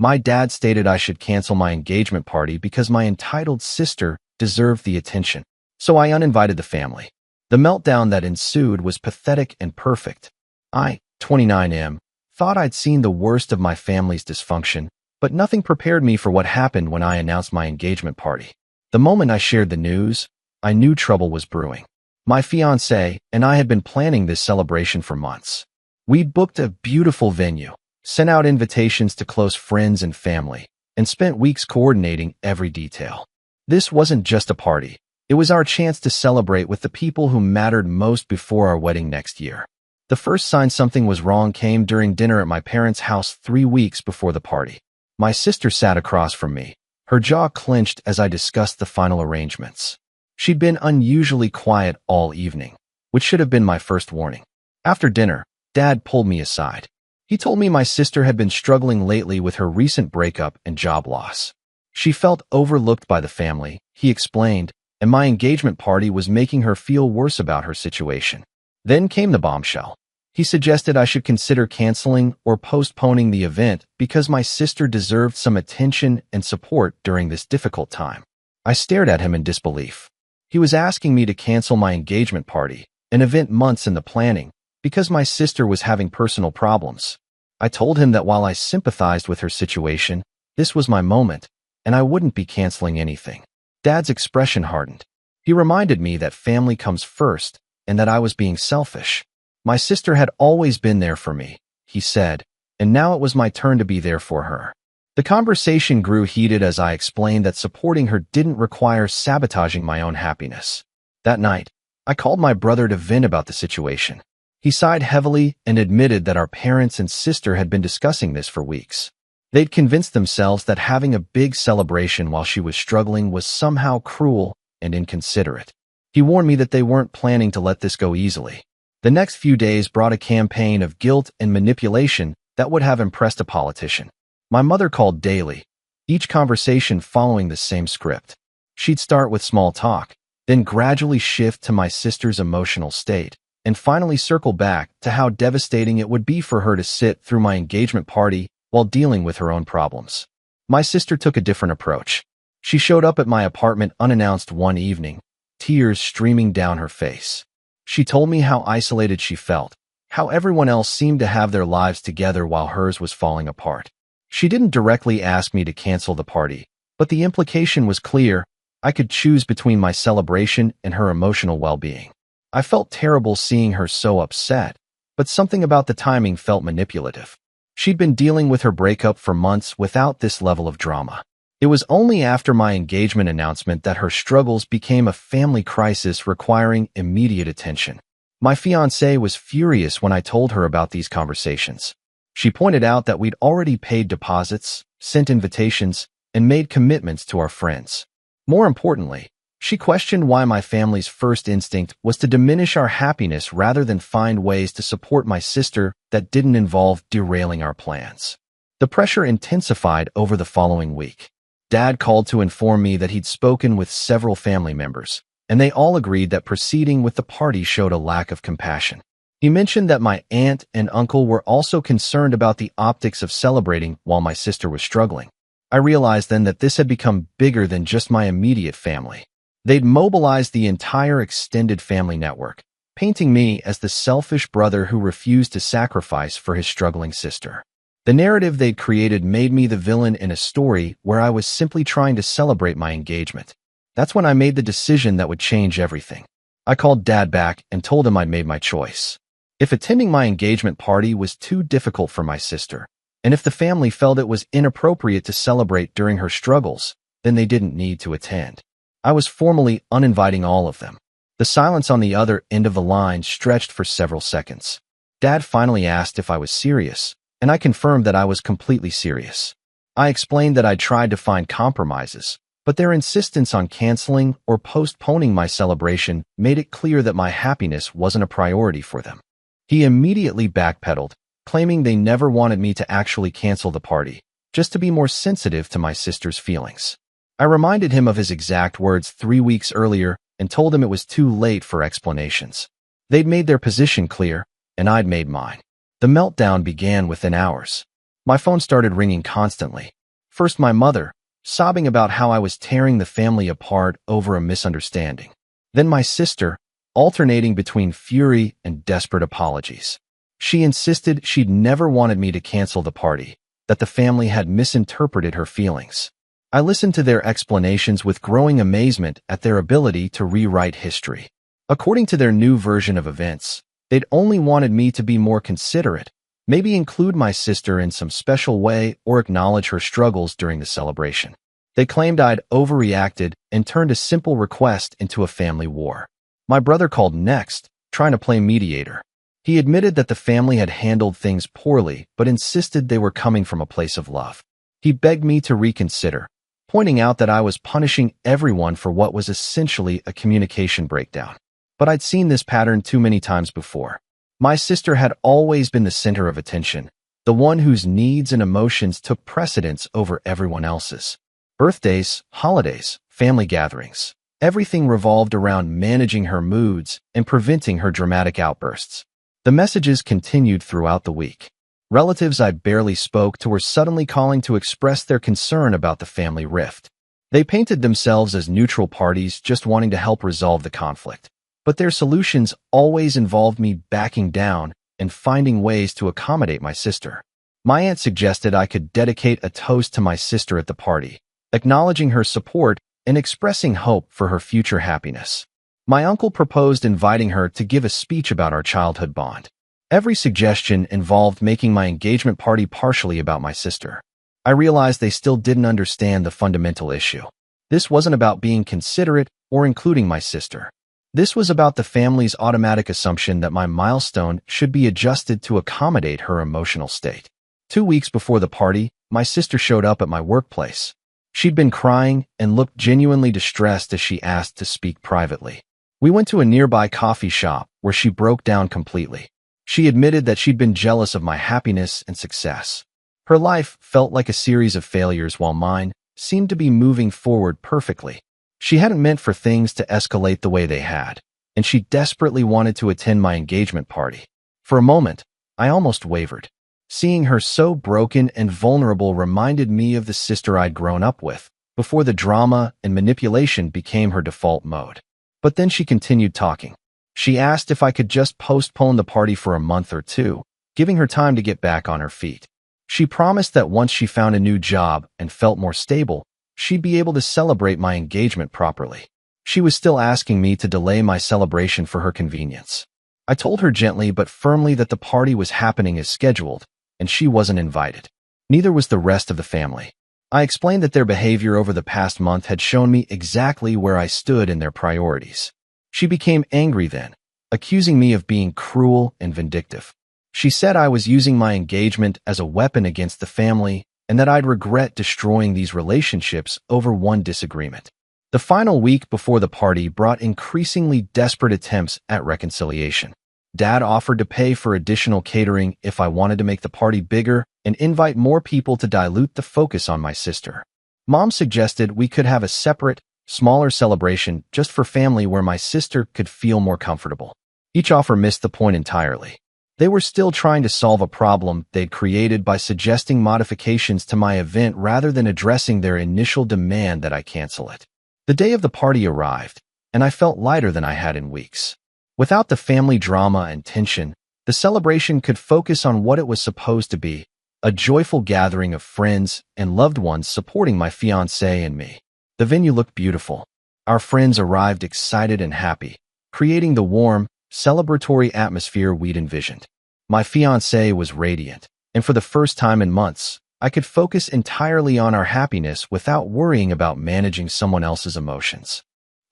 My dad stated I should cancel my engagement party because my entitled sister deserved the attention. So I uninvited the family. The meltdown that ensued was pathetic and perfect. I, 29M, thought I'd seen the worst of my family's dysfunction, but nothing prepared me for what happened when I announced my engagement party. The moment I shared the news, I knew trouble was brewing. My fiancé and I had been planning this celebration for months. We'd booked a beautiful venue, sent out invitations to close friends and family, and spent weeks coordinating every detail. This wasn't just a party. It was our chance to celebrate with the people who mattered most before our wedding next year. The first sign something was wrong came during dinner at my parents' house 3 weeks before the party. My sister sat across from me, her jaw clenched as I discussed the final arrangements. She'd been unusually quiet all evening, which should have been my first warning. After dinner, Dad pulled me aside. He told me my sister had been struggling lately with her recent breakup and job loss. She felt overlooked by the family, he explained, and my engagement party was making her feel worse about her situation. Then came the bombshell. He suggested I should consider canceling or postponing the event because my sister deserved some attention and support during this difficult time. I stared at him in disbelief. He was asking me to cancel my engagement party, an event months in the planning, because my sister was having personal problems. I told him that while I sympathized with her situation, this was my moment, and I wouldn't be canceling anything. Dad's expression hardened. He reminded me that family comes first and that I was being selfish. My sister had always been there for me, he said, and now it was my turn to be there for her. The conversation grew heated as I explained that supporting her didn't require sabotaging my own happiness. That night, I called my brother to vent about the situation. He sighed heavily and admitted that our parents and sister had been discussing this for weeks. They'd convinced themselves that having a big celebration while she was struggling was somehow cruel and inconsiderate. He warned me that they weren't planning to let this go easily. The next few days brought a campaign of guilt and manipulation that would have impressed a politician. My mother called daily, each conversation following the same script. She'd start with small talk, then gradually shift to my sister's emotional state, and finally circle back to how devastating it would be for her to sit through my engagement party while dealing with her own problems. My sister took a different approach. She showed up at my apartment unannounced one evening, tears streaming down her face. She told me how isolated she felt, how everyone else seemed to have their lives together while hers was falling apart. She didn't directly ask me to cancel the party, but the implication was clear. I could choose between my celebration and her emotional well-being. I felt terrible seeing her so upset, but something about the timing felt manipulative. She'd been dealing with her breakup for months without this level of drama. It was only after my engagement announcement that her struggles became a family crisis requiring immediate attention. My fiancée was furious when I told her about these conversations. She pointed out that we'd already paid deposits, sent invitations, and made commitments to our friends. More importantly, she questioned why my family's first instinct was to diminish our happiness rather than find ways to support my sister that didn't involve derailing our plans. The pressure intensified over the following week. Dad called to inform me that he'd spoken with several family members, and they all agreed that proceeding with the party showed a lack of compassion. He mentioned that my aunt and uncle were also concerned about the optics of celebrating while my sister was struggling. I realized then that this had become bigger than just my immediate family. They'd mobilized the entire extended family network, painting me as the selfish brother who refused to sacrifice for his struggling sister. The narrative they'd created made me the villain in a story where I was simply trying to celebrate my engagement. That's when I made the decision that would change everything. I called Dad back and told him I'd made my choice. If attending my engagement party was too difficult for my sister, and if the family felt it was inappropriate to celebrate during her struggles, then they didn't need to attend. I was formally uninviting all of them. The silence on the other end of the line stretched for several seconds. Dad finally asked if I was serious, and I confirmed that I was completely serious. I explained that I'd tried to find compromises, but their insistence on canceling or postponing my celebration made it clear that my happiness wasn't a priority for them. He immediately backpedaled, claiming they never wanted me to actually cancel the party, just to be more sensitive to my sister's feelings. I reminded him of his exact words 3 weeks earlier and told him it was too late for explanations. They'd made their position clear, and I'd made mine. The meltdown began within hours. My phone started ringing constantly. First my mother, sobbing about how I was tearing the family apart over a misunderstanding. Then my sister, alternating between fury and desperate apologies. She insisted she'd never wanted me to cancel the party, that the family had misinterpreted her feelings. I listened to their explanations with growing amazement at their ability to rewrite history. According to their new version of events, they'd only wanted me to be more considerate, maybe include my sister in some special way or acknowledge her struggles during the celebration. They claimed I'd overreacted and turned a simple request into a family war. My brother called next, trying to play mediator. He admitted that the family had handled things poorly, but insisted they were coming from a place of love. He begged me to reconsider, pointing out that I was punishing everyone for what was essentially a communication breakdown. But I'd seen this pattern too many times before. My sister had always been the center of attention, the one whose needs and emotions took precedence over everyone else's. Birthdays, holidays, family gatherings, everything revolved around managing her moods and preventing her dramatic outbursts. The messages continued throughout the week. Relatives I barely spoke to were suddenly calling to express their concern about the family rift. They painted themselves as neutral parties just wanting to help resolve the conflict. But their solutions always involved me backing down and finding ways to accommodate my sister. My aunt suggested I could dedicate a toast to my sister at the party, acknowledging her support and expressing hope for her future happiness. My uncle proposed inviting her to give a speech about our childhood bond. Every suggestion involved making my engagement party partially about my sister. I realized they still didn't understand the fundamental issue. This wasn't about being considerate or including my sister. This was about the family's automatic assumption that my milestone should be adjusted to accommodate her emotional state. 2 weeks before the party, my sister showed up at my workplace. She'd been crying and looked genuinely distressed as she asked to speak privately. We went to a nearby coffee shop where she broke down completely. She admitted that she'd been jealous of my happiness and success. Her life felt like a series of failures while mine seemed to be moving forward perfectly. She hadn't meant for things to escalate the way they had, and she desperately wanted to attend my engagement party. For a moment, I almost wavered. Seeing her so broken and vulnerable reminded me of the sister I'd grown up with, before the drama and manipulation became her default mode. But then she continued talking. She asked if I could just postpone the party for a month or two, giving her time to get back on her feet. She promised that once she found a new job and felt more stable, she'd be able to celebrate my engagement properly. She was still asking me to delay my celebration for her convenience. I told her gently but firmly that the party was happening as scheduled, and she wasn't invited. Neither was the rest of the family. I explained that their behavior over the past month had shown me exactly where I stood in their priorities. She became angry then, accusing me of being cruel and vindictive. She said I was using my engagement as a weapon against the family and that I'd regret destroying these relationships over one disagreement. The final week before the party brought increasingly desperate attempts at reconciliation. Dad offered to pay for additional catering if I wanted to make the party bigger and invite more people to dilute the focus on my sister. Mom suggested we could have a separate, smaller celebration just for family where my sister could feel more comfortable. Each offer missed the point entirely. They were still trying to solve a problem they'd created by suggesting modifications to my event rather than addressing their initial demand that I cancel it. The day of the party arrived, and I felt lighter than I had in weeks. Without the family drama and tension, the celebration could focus on what it was supposed to be, a joyful gathering of friends and loved ones supporting my fiancé and me. The venue looked beautiful. Our friends arrived excited and happy, creating the warm, celebratory atmosphere we'd envisioned. My fiancé was radiant, and for the first time in months, I could focus entirely on our happiness without worrying about managing someone else's emotions.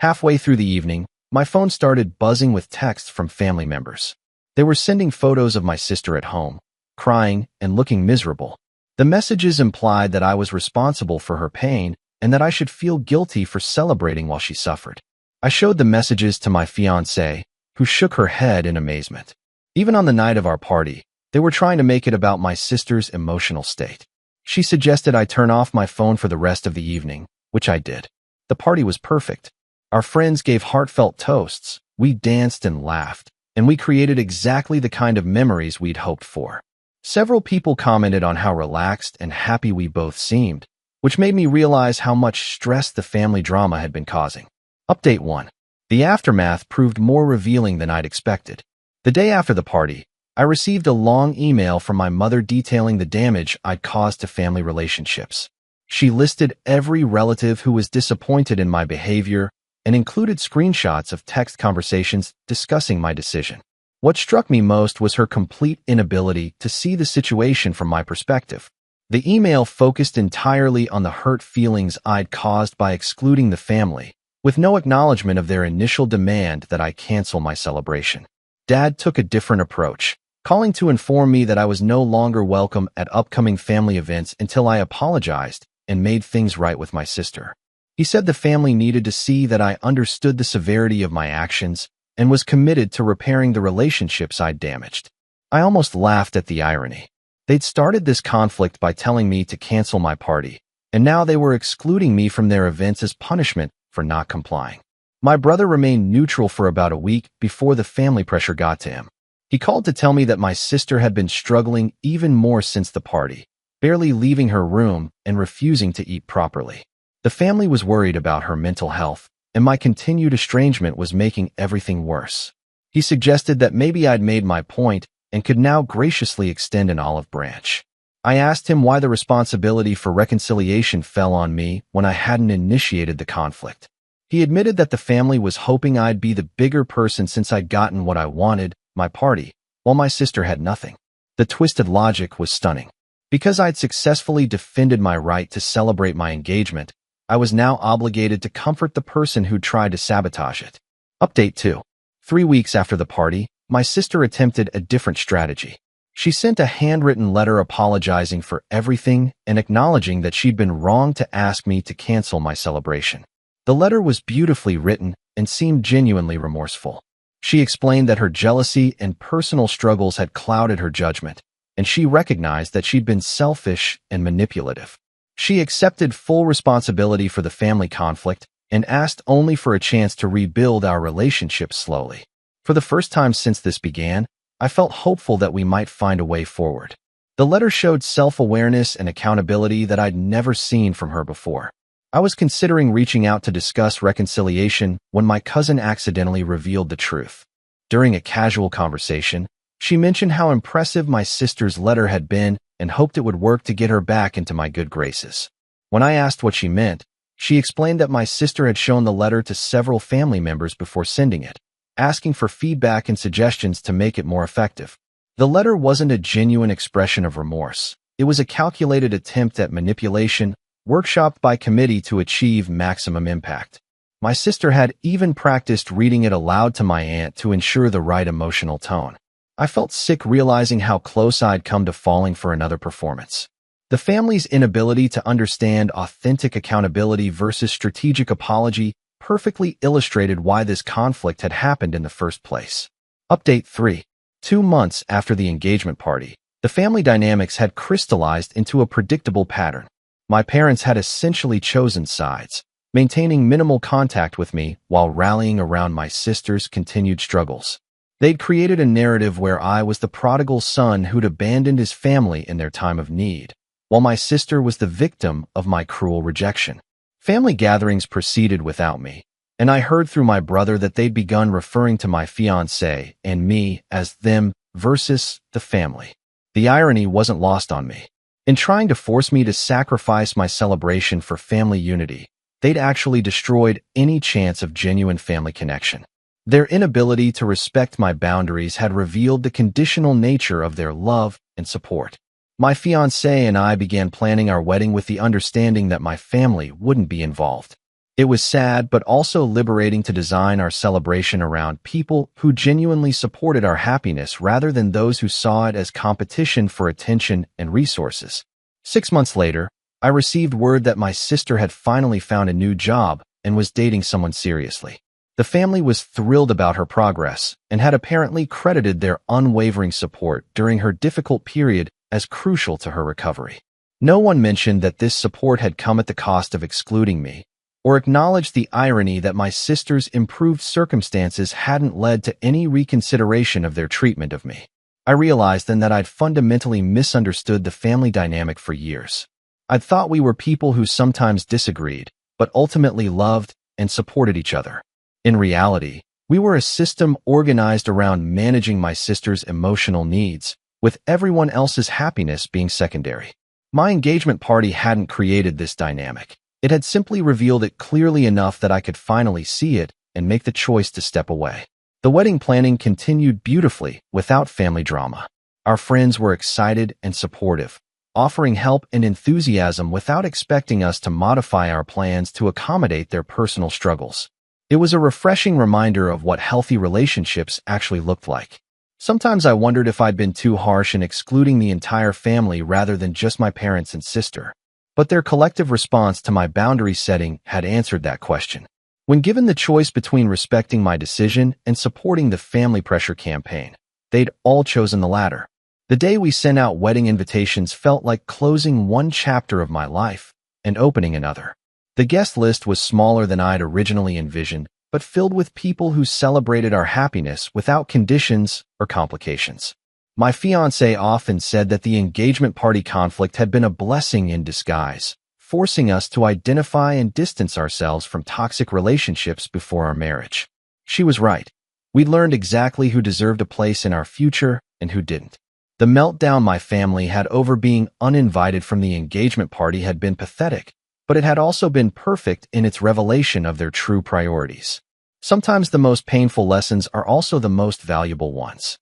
Halfway through the evening, my phone started buzzing with texts from family members. They were sending photos of my sister at home, crying and looking miserable. The messages implied that I was responsible for her pain and that I should feel guilty for celebrating while she suffered. I showed the messages to my fiancé, who shook her head in amazement. Even on the night of our party, they were trying to make it about my sister's emotional state. She suggested I turn off my phone for the rest of the evening, which I did. The party was perfect. Our friends gave heartfelt toasts, we danced and laughed, and we created exactly the kind of memories we'd hoped for. Several people commented on how relaxed and happy we both seemed, which made me realize how much stress the family drama had been causing. Update 1. The aftermath proved more revealing than I'd expected. The day after the party, I received a long email from my mother detailing the damage I'd caused to family relationships. She listed every relative who was disappointed in my behavior and included screenshots of text conversations discussing my decision. What struck me most was her complete inability to see the situation from my perspective. The email focused entirely on the hurt feelings I'd caused by excluding the family, with no acknowledgement of their initial demand that I cancel my celebration. Dad took a different approach, calling to inform me that I was no longer welcome at upcoming family events until I apologized and made things right with my sister. He said the family needed to see that I understood the severity of my actions and was committed to repairing the relationships I'd damaged. I almost laughed at the irony. They'd started this conflict by telling me to cancel my party, and now they were excluding me from their events as punishment for not complying. My brother remained neutral for about a week before the family pressure got to him. He called to tell me that my sister had been struggling even more since the party, barely leaving her room and refusing to eat properly. The family was worried about her mental health, and my continued estrangement was making everything worse. He suggested that maybe I'd made my point and could now graciously extend an olive branch. I asked him why the responsibility for reconciliation fell on me when I hadn't initiated the conflict. He admitted that the family was hoping I'd be the bigger person since I'd gotten what I wanted, my party, while my sister had nothing. The twisted logic was stunning. Because I'd successfully defended my right to celebrate my engagement, I was now obligated to comfort the person who tried to sabotage it. Update 2. 3 weeks after the party, my sister attempted a different strategy. She sent a handwritten letter apologizing for everything and acknowledging that she'd been wrong to ask me to cancel my celebration. The letter was beautifully written and seemed genuinely remorseful. She explained that her jealousy and personal struggles had clouded her judgment, and she recognized that she'd been selfish and manipulative. She accepted full responsibility for the family conflict and asked only for a chance to rebuild our relationship slowly. For the first time since this began, I felt hopeful that we might find a way forward. The letter showed self-awareness and accountability that I'd never seen from her before. I was considering reaching out to discuss reconciliation when my cousin accidentally revealed the truth. During a casual conversation, she mentioned how impressive my sister's letter had been and hoped it would work to get her back into my good graces. When I asked what she meant, she explained that my sister had shown the letter to several family members before sending it, asking for feedback and suggestions to make it more effective. The letter wasn't a genuine expression of remorse. It was a calculated attempt at manipulation, workshopped by committee to achieve maximum impact. My sister had even practiced reading it aloud to my aunt to ensure the right emotional tone. I felt sick realizing how close I'd come to falling for another performance. The family's inability to understand authentic accountability versus strategic apology perfectly illustrated why this conflict had happened in the first place. Update 3. 2 months after the engagement party, the family dynamics had crystallized into a predictable pattern. My parents had essentially chosen sides, maintaining minimal contact with me while rallying around my sister's continued struggles. They'd created a narrative where I was the prodigal son who'd abandoned his family in their time of need, while my sister was the victim of my cruel rejection. Family gatherings proceeded without me, and I heard through my brother that they'd begun referring to my fiancé and me as them versus the family. The irony wasn't lost on me. In trying to force me to sacrifice my celebration for family unity, they'd actually destroyed any chance of genuine family connection. Their inability to respect my boundaries had revealed the conditional nature of their love and support. My fiancé and I began planning our wedding with the understanding that my family wouldn't be involved. It was sad but also liberating to design our celebration around people who genuinely supported our happiness rather than those who saw it as competition for attention and resources. 6 months later, I received word that my sister had finally found a new job and was dating someone seriously. The family was thrilled about her progress and had apparently credited their unwavering support during her difficult period as crucial to her recovery. No one mentioned that this support had come at the cost of excluding me, or acknowledged the irony that my sister's improved circumstances hadn't led to any reconsideration of their treatment of me. I realized then that I'd fundamentally misunderstood the family dynamic for years. I'd thought we were people who sometimes disagreed, but ultimately loved and supported each other. In reality, we were a system organized around managing my sister's emotional needs, with everyone else's happiness being secondary. My engagement party hadn't created this dynamic. It had simply revealed it clearly enough that I could finally see it and make the choice to step away. The wedding planning continued beautifully without family drama. Our friends were excited and supportive, offering help and enthusiasm without expecting us to modify our plans to accommodate their personal struggles. It was a refreshing reminder of what healthy relationships actually looked like. Sometimes I wondered if I'd been too harsh in excluding the entire family rather than just my parents and sister. But their collective response to my boundary setting had answered that question. When given the choice between respecting my decision and supporting the family pressure campaign, they'd all chosen the latter. The day we sent out wedding invitations felt like closing one chapter of my life and opening another. The guest list was smaller than I'd originally envisioned, but filled with people who celebrated our happiness without conditions or complications. My fiancé often said that the engagement party conflict had been a blessing in disguise, forcing us to identify and distance ourselves from toxic relationships before our marriage. She was right. We learned exactly who deserved a place in our future and who didn't. The meltdown my family had over being uninvited from the engagement party had been pathetic, but it had also been perfect in its revelation of their true priorities. Sometimes the most painful lessons are also the most valuable ones.